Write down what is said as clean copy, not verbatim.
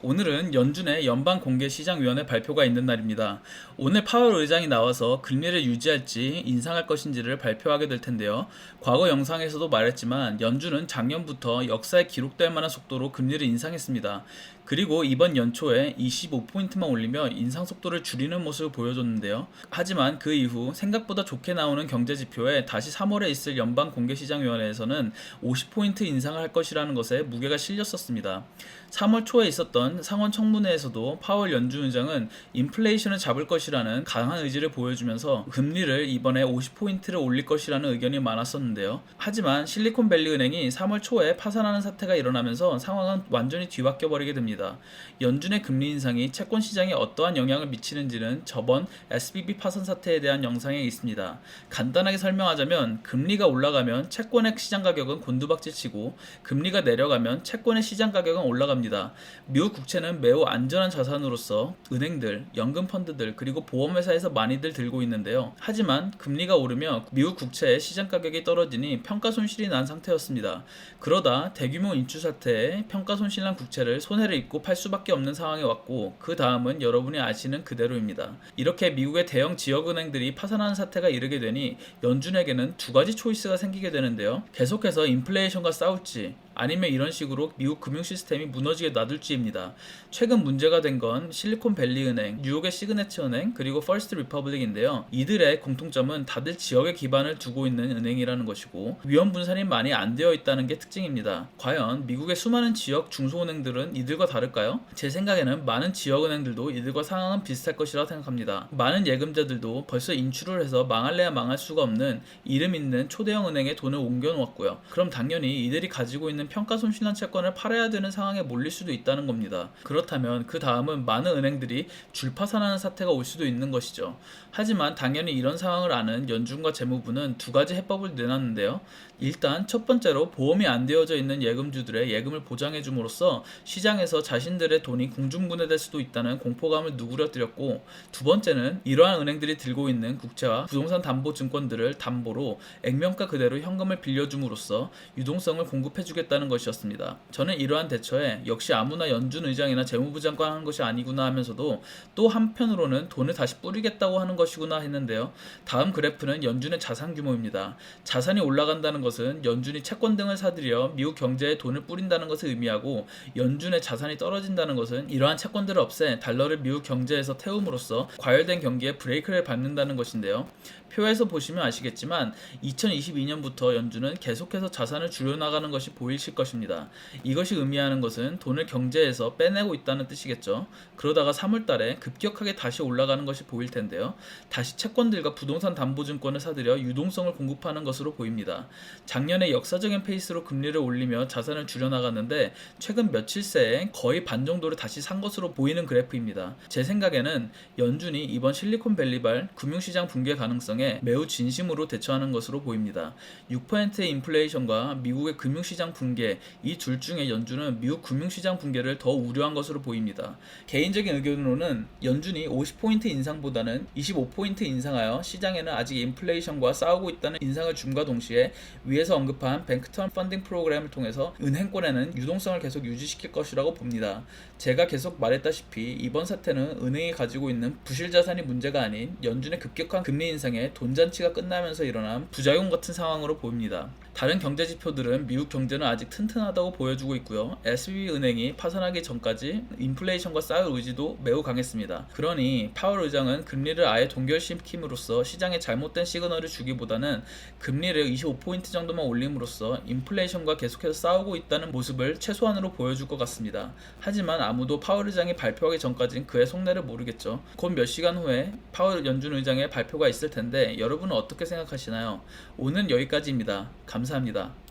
오늘은 연준의 연방공개시장위원회 발표가 있는 날입니다. 오늘 파월 의장이 나와서 금리를 유지할지 인상할 것인지를 발표하게 될 텐데요. 과거 영상에서도 말했지만 연준은 작년부터 역사에 기록될 만한 속도로 금리를 인상했습니다. 그리고 이번 연초에 25포인트만 올리며 인상 속도를 줄이는 모습을 보여줬는데요. 하지만 그 이후 생각보다 좋게 나오는 경제지표에 다시 3월에 있을 연방공개시장위원회에서는 50포인트 인상을 할 것이라는 것에 무게가 실렸었습니다. 3월 초에 있었던 상원 청문회에서도 파월 연준 의장은 인플레이션을 잡을 것이라는 강한 의지를 보여주면서 금리를 이번에 50포인트를 올릴 것이라는 의견이 많았었는데요. 하지만 실리콘밸리 은행이 3월 초에 파산하는 사태가 일어나면서 상황은 완전히 뒤바뀌어 버리게 됩니다. 연준의 금리 인상이 채권 시장에 어떠한 영향을 미치는지는 저번 SVB 파산 사태에 대한 영상에 있습니다. 간단하게 설명하자면 금리가 올라가면 채권의 시장 가격은 곤두박질치고 금리가 내려가면 채권의 시장 가격은 올라갑니다. 미국 국채는 매우 안전한 자산으로서 은행들, 연금 펀드들 그리고 보험회사에서 많이들 들고 있는데요. 하지만 금리가 오르며 미국 국채의 시장 가격이 떨어지니 평가 손실이 난 상태였습니다. 그러다 대규모 인출 사태에 평가 손실난 국채를 손해를 입고 팔 수밖에 없는 상황에 왔고 그 다음은 여러분이 아시는 그대로입니다. 이렇게 미국의 대형 지역은행들이 파산하는 사태가 이르게 되니 연준에게는 두 가지 초이스가 생기게 되는데요. 계속해서 인플레이션과 싸울지 아니면 이런 식으로 미국 금융 시스템이 무너지게 놔둘지입니다. 최근 문제가 된 건 실리콘밸리 은행, 뉴욕의 시그네처 은행, 그리고 퍼스트 리퍼블릭인데요. 이들의 공통점은 다들 지역에 기반을 두고 있는 은행이라는 것이고 위험 분산이 많이 안 되어 있다는 게 특징입니다. 과연 미국의 수많은 지역 중소은행들은 이들과 다를까요? 제 생각에는 많은 지역은행들도 이들과 상황은 비슷할 것이라고 생각합니다. 많은 예금자들도 벌써 인출을 해서 망할래야 망할 수가 없는 이름 있는 초대형 은행에 돈을 옮겨놓았고요. 그럼 당연히 이들이 가지고 있는 평가 손실난 채권을 팔아야 되는 상황에 몰릴 수도 있다는 겁니다. 그렇다면 그 다음은 많은 은행들이 줄파산하는 사태가 올 수도 있는 것이죠. 하지만 당연히 이런 상황을 아는 연준과 재무부는 두 가지 해법을 내놨는데요. 일단 첫 번째로 보험이 안 되어져 있는 예금주들의 예금을 보장해 줌으로써 시장에서 자신들의 돈이 공중분해될 수도 있다는 공포감을 누그러뜨렸고, 두 번째는 이러한 은행들이 들고 있는 국채와 부동산 담보 증권들을 담보로 액면가 그대로 현금을 빌려줌으로써 유동성을 공급해 주겠다는 것이었습니다. 저는 이러한 대처에 역시 아무나 연준 의장이나 재무부 장관 하는 것이 아니구나 하면서도 또 한편으로는 돈을 다시 뿌리겠다고 하는 것이구나 했는데요. 다음 그래프는 연준의 자산 규모입니다. 자산이 올라간다는 것은 연준이 채권 등을 사들여 미국 경제에 돈을 뿌린다는 것을 의미하고, 연준의 자산이 떨어진다는 것은 이러한 채권들을 없애 달러를 미국 경제에서 태움으로써 과열된 경기에 브레이크를 밟는다는 것인데요. 표에서 보시면 아시겠지만 2022년부터 연준은 계속해서 자산을 줄여나가는 것이 보이실 것입니다. 이것이 의미하는 것은 돈을 경제에서 빼내고 있다는 뜻이겠죠. 그러다가 3월달에 급격하게 다시 올라가는 것이 보일 텐데요. 다시 채권들과 부동산 담보증권을 사들여 유동성을 공급하는 것으로 보입니다. 작년에 역사적인 페이스로 금리를 올리며 자산을 줄여나갔는데 최근 며칠 새에 거의 반 정도를 다시 산 것으로 보이는 그래프입니다. 제 생각에는 연준이 이번 실리콘밸리발 금융시장 붕괴 가능성에 매우 진심으로 대처하는 것으로 보입니다. 6%의 인플레이션과 미국의 금융시장 붕괴, 이 둘 중에 연준은 미국 금융시장 붕괴를 더 우려한 것으로 보입니다. 개인적인 의견으로는 연준이 50포인트 인상보다는 25포인트 인상하여 시장에는 아직 인플레이션과 싸우고 있다는 인상을 줌과 동시에 위에서 언급한 뱅크텀 펀딩 프로그램을 통해서 은행권에는 유동성을 계속 유지시킬 것이라고 봅니다. 제가 계속 말했다시피 이번 사태는 은행이 가지고 있는 부실 자산이 문제가 아닌 연준의 급격한 금리 인상에 돈잔치가 끝나면서 일어난 부작용 같은 상황으로 보입니다. 다른 경제 지표들은 미국 경제는 아직 튼튼하다고 보여주고 있고요. SVB 은행이 파산하기 전까지 인플레이션과 싸울 의지도 매우 강했습니다. 그러니 파월 의장은 금리를 아예 동결시킴으로써 시장에 잘못된 시그널을 주기보다는 금리를 25포인트 정도만 올림으로써 인플레이션과 계속해서 싸우고 있다는 모습을 최소한으로 보여줄 것 같습니다. 하지만 아무도 파월 의장이 발표하기 전까진 그의 속내를 모르겠죠. 곧 몇 시간 후에 파월 연준 의장의 발표가 있을 텐데 여러분은 어떻게 생각하시나요? 오늘 여기까지입니다. 감사합니다.